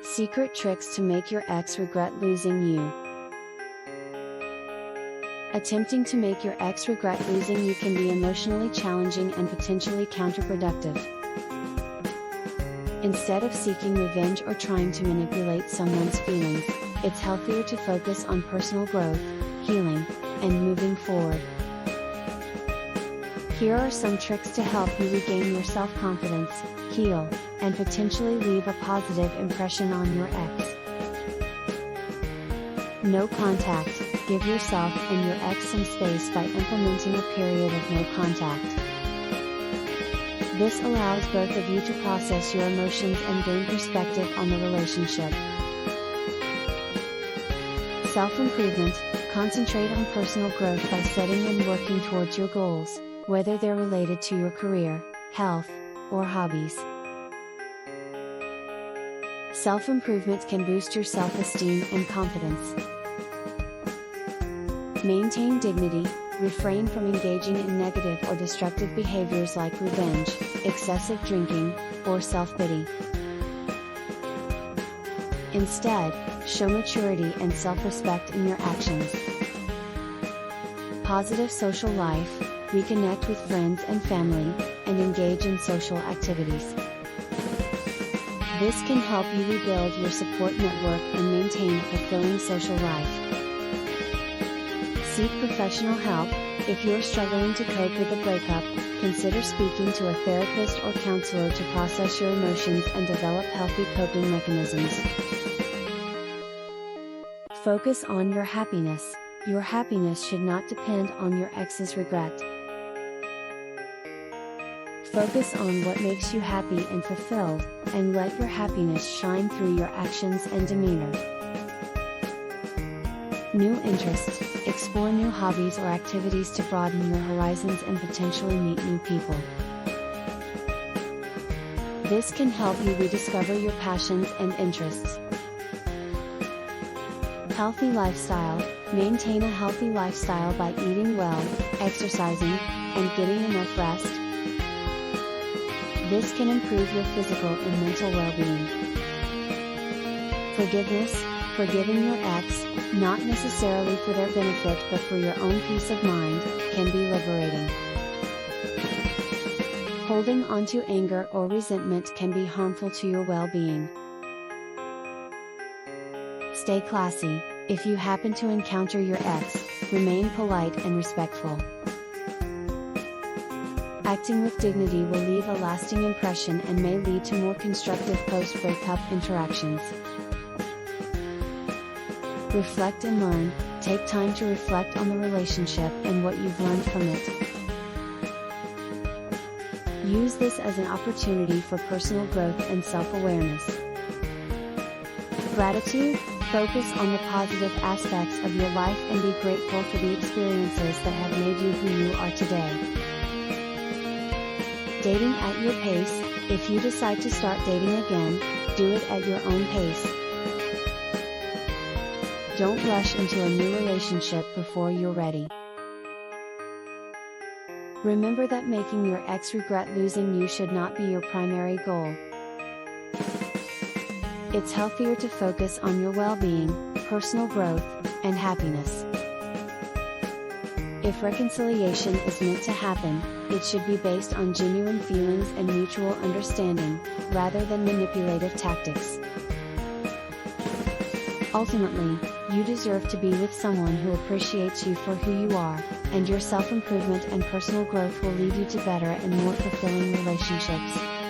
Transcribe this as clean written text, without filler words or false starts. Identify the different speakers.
Speaker 1: Secret tricks to make your ex regret losing you. Attempting to make your ex regret losing you can be emotionally challenging and potentially counterproductive. Instead of seeking revenge or trying to manipulate someone's feelings, it's healthier to focus on personal growth, healing, and moving forward. Here are some tricks to help you regain your self-confidence, heal, and potentially leave a positive impression on your ex. No contact. Give yourself and your ex some space by implementing a period of no contact. This allows both of you to process your emotions and gain perspective on the relationship. Self-improvement. Concentrate on personal growth by setting and working towards your goals, whether they're related to your career, health, or hobbies. Self-improvement can boost your self-esteem and confidence. Maintain dignity. Refrain from engaging in negative or destructive behaviors like revenge, excessive drinking, or self-pity. Instead, show maturity and self-respect in your actions. Positive social life. Reconnect with friends and family, and engage in social activities. This can help you rebuild your support network and maintain a fulfilling social life. Seek professional help. If you're struggling to cope with a breakup, consider speaking to a therapist or counselor to process your emotions and develop healthy coping mechanisms. Focus on your happiness. Your happiness should not depend on your ex's regret. Focus on what makes you happy and fulfilled, and let your happiness shine through your actions and demeanor. New interests. Explore new hobbies or activities to broaden your horizons and potentially meet new people. This can help you rediscover your passions and interests. Healthy lifestyle. Maintain a healthy lifestyle by eating well, exercising, and getting enough rest. This can improve your physical and mental well-being. Forgiveness. Forgiving your ex, not necessarily for their benefit but for your own peace of mind, can be liberating. Holding on to anger or resentment can be harmful to your well-being. Stay classy. If you happen to encounter your ex, remain polite and respectful. Acting with dignity will leave a lasting impression and may lead to more constructive post-breakup interactions. Reflect and learn. Take time to reflect on the relationship and what you've learned from it. Use this as an opportunity for personal growth and self-awareness. Gratitude. Focus on the positive aspects of your life and be grateful for the experiences that have made you who you are today. Dating at your pace. If you decide to start dating again, do it at your own pace. Don't rush into a new relationship before you're ready. Remember that making your ex regret losing you should not be your primary goal. It's healthier to focus on your well-being, personal growth, and happiness. If reconciliation is meant to happen, it should be based on genuine feelings and mutual understanding, rather than manipulative tactics. Ultimately, you deserve to be with someone who appreciates you for who you are, and your self-improvement and personal growth will lead you to better and more fulfilling relationships.